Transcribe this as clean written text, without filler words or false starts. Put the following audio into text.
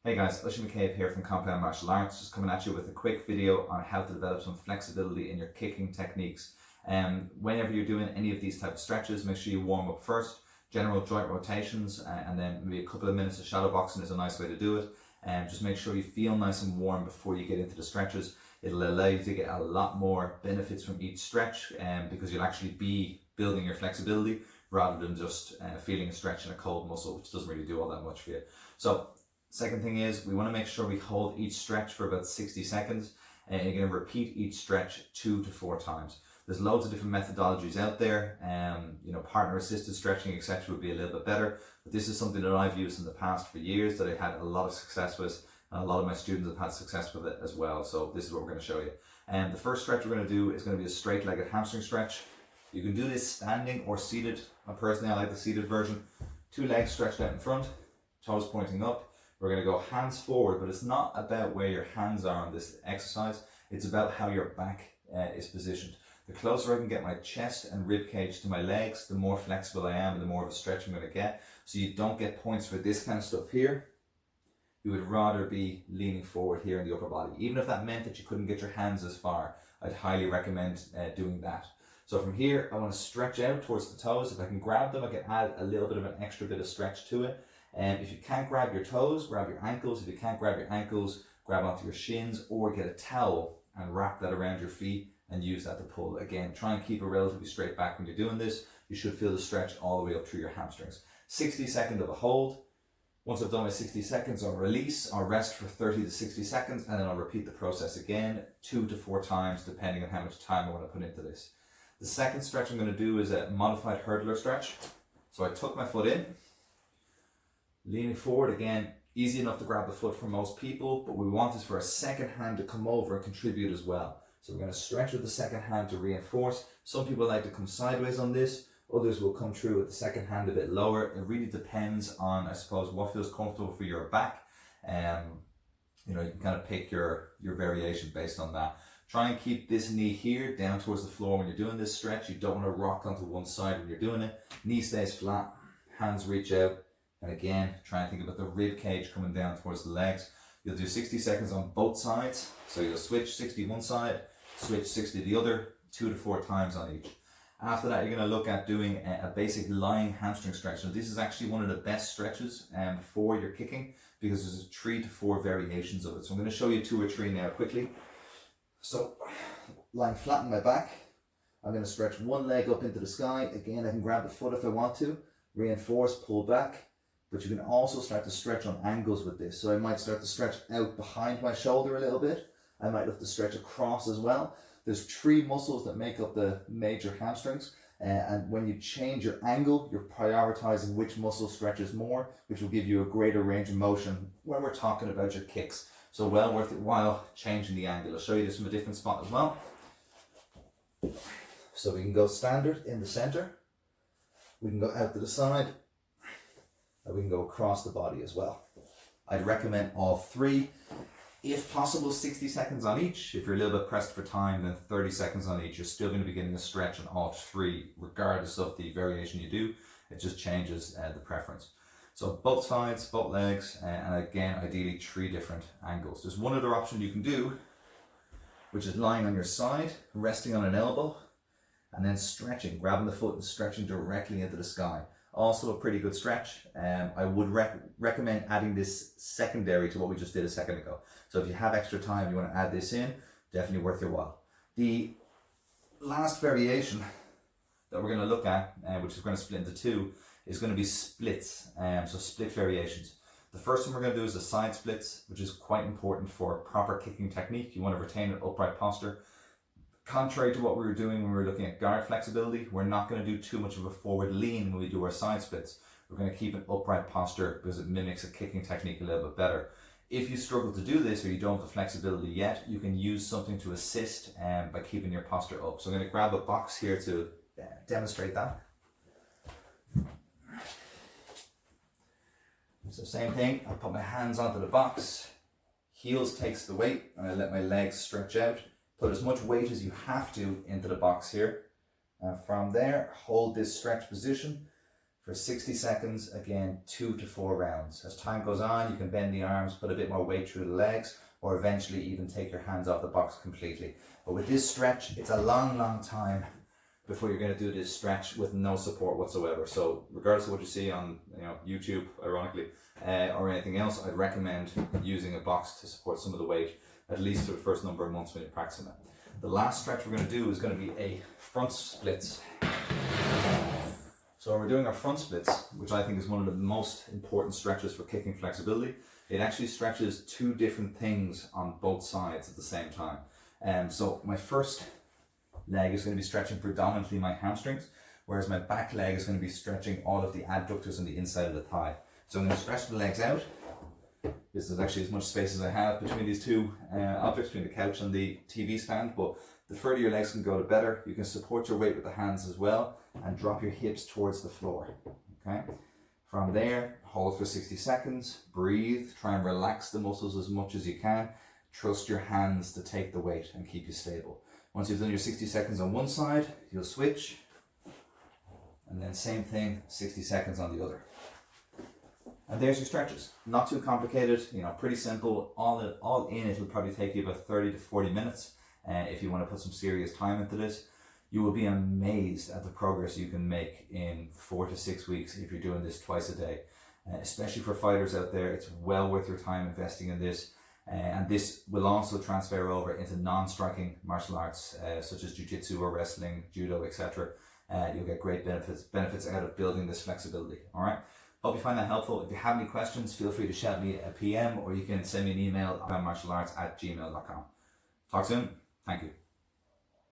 Hey guys, Usher McCabe here from Compound Martial Arts, just coming at you with a quick video on how to develop some flexibility in your kicking techniques. Whenever you're doing any of these type of stretches, make sure you warm up first. General joint rotations and then maybe a couple of minutes of shadow boxing is a nice way to do it. Just make sure you feel nice and warm before you get into the stretches. It'll allow you to get a lot more benefits from each stretch because you'll actually be building your flexibility rather than just feeling a stretch in a cold muscle, which doesn't really do all that much for you. So second thing is we want to make sure we hold each stretch for about 60 seconds and you're going to repeat each stretch 2 to 4 times. There's loads of different methodologies out there, partner assisted stretching etc. would be a little bit better, but this is something that I've used in the past for years that I had a lot of success with, and a lot of my students have had success with it as well. So this is what we're going to show you. And the first stretch we're going to do is going to be a straight legged hamstring stretch. You can do this standing or seated. Personally I like the seated version. 2 legs stretched out in front, toes pointing up. We're going to go hands forward, but it's not about where your hands are on this exercise. It's about how your back is positioned. The closer I can get my chest and rib cage to my legs, the more flexible I am and the more of a stretch I'm going to get. So you don't get points for this kind of stuff here. You would rather be leaning forward here in the upper body. Even if that meant that you couldn't get your hands as far, I'd highly recommend doing that. So from here, I want to stretch out towards the toes. If I can grab them, I can add a little bit of an extra bit of stretch to it. If you can't grab your toes, grab your ankles. If you can't grab your ankles, grab onto your shins or get a towel and wrap that around your feet and use that to pull. Again, try and keep a relatively straight back when you're doing this. You should feel the stretch all the way up through your hamstrings. 60 seconds of a hold. Once I've done my 60 seconds, I'll release, I'll rest for 30 to 60 seconds, and then I'll repeat the process again 2 to 4 times, depending on how much time I want to put into this. The second stretch I'm going to do is a modified hurdler stretch. So I tuck my foot in, leaning forward again, easy enough to grab the foot for most people, but we want is for a second hand to come over and contribute as well. So we're going to stretch with the second hand to reinforce. Some people like to come sideways on this, others will come through with the second hand a bit lower. It really depends on, I suppose, what feels comfortable for your back. You can kind of pick your variation based on that. Try and keep this knee here down towards the floor when you're doing this stretch. You don't want to rock onto one side when you're doing it. Knee stays flat, hands reach out. And again, try and think about the rib cage coming down towards the legs. You'll do 60 seconds on both sides. So you'll switch 60 one side, switch 60 the other, 2 to 4 times on each. After that, you're going to look at doing a basic lying hamstring stretch. Now, this is actually one of the best stretches for your kicking because there's 3 to 4 variations of it. So I'm going to show you 2 or 3 now quickly. So lying flat on my back, I'm going to stretch one leg up into the sky. Again, I can grab the foot if I want to, reinforce, pull back. But you can also start to stretch on angles with this. So I might start to stretch out behind my shoulder a little bit. I might look to stretch across as well. There's 3 muscles that make up the major hamstrings. And when you change your angle, you're prioritizing which muscle stretches more, which will give you a greater range of motion when we're talking about your kicks. So well worth it while changing the angle. I'll show you this from a different spot as well. So we can go standard in the center. We can go out to the side. And we can go across the body as well. I'd recommend all 3. If possible, 60 seconds on each. If you're a little bit pressed for time, then 30 seconds on each. You're still going to be getting a stretch on all 3, regardless of the variation you do. It just changes the preference. So both sides, both legs, and again, ideally 3 different angles. There's one other option you can do, which is lying on your side, resting on an elbow, and then stretching, grabbing the foot and stretching directly into the sky. Also a pretty good stretch. I would recommend adding this secondary to what we just did a second ago. So if you have extra time, you want to add this in, definitely worth your while. The last variation that we're going to look at, which is going to split into 2, is going to be splits. So split variations. The first one we're going to do is the side splits, which is quite important for proper kicking technique. You want to retain an upright posture. Contrary to what we were doing when we were looking at guard flexibility, we're not going to do too much of a forward lean when we do our side splits. We're going to keep an upright posture because it mimics a kicking technique a little bit better. If you struggle to do this or you don't have the flexibility yet, you can use something to assist by keeping your posture up. So I'm going to grab a box here to demonstrate that. So same thing, I'll put my hands onto the box, heels takes the weight, and I let my legs stretch out. Put as much weight as you have to into the box here. And from there, hold this stretch position For 60 seconds, again, 2 to 4 rounds. As time goes on, you can bend the arms, put a bit more weight through the legs, or eventually even take your hands off the box completely. But with this stretch, it's a long time before you're going to do this stretch with no support whatsoever. So regardless of what you see on YouTube, ironically, or anything else, I'd recommend using a box to support some of the weight, at least for the first number of months when you're practicing it. The last stretch we're going to do is going to be a front splits. So when we're doing our front splits, which I think is one of the most important stretches for kicking flexibility, it actually stretches two different things on both sides at the same time. So my first leg is going to be stretching predominantly my hamstrings, whereas my back leg is going to be stretching all of the adductors on the inside of the thigh. So I'm going to stretch the legs out. This is actually as much space as I have between these two objects, between the couch and the TV stand, but the further your legs can go, the better. You can support your weight with the hands as well and drop your hips towards the floor. Okay. From there, hold for 60 seconds, breathe, try and relax the muscles as much as you can. Trust your hands to take the weight and keep you stable. Once you've done your 60 seconds on one side, you'll switch, and then same thing, 60 seconds on the other. And there's your stretches. Not too complicated, pretty simple. All in, it'll probably take you about 30 to 40 minutes. If you want to put some serious time into this, you will be amazed at the progress you can make in 4 to 6 weeks if you're doing this twice a day. Especially for fighters out there, it's well worth your time investing in this. And this will also transfer over into non-striking martial arts, such as jiu-jitsu or wrestling, judo, etc. You'll get great benefits out of building this flexibility. All right. Hope you find that helpful. If you have any questions, feel free to shout me a PM, or you can send me an email at martialarts@gmail.com. Talk soon. Thank you.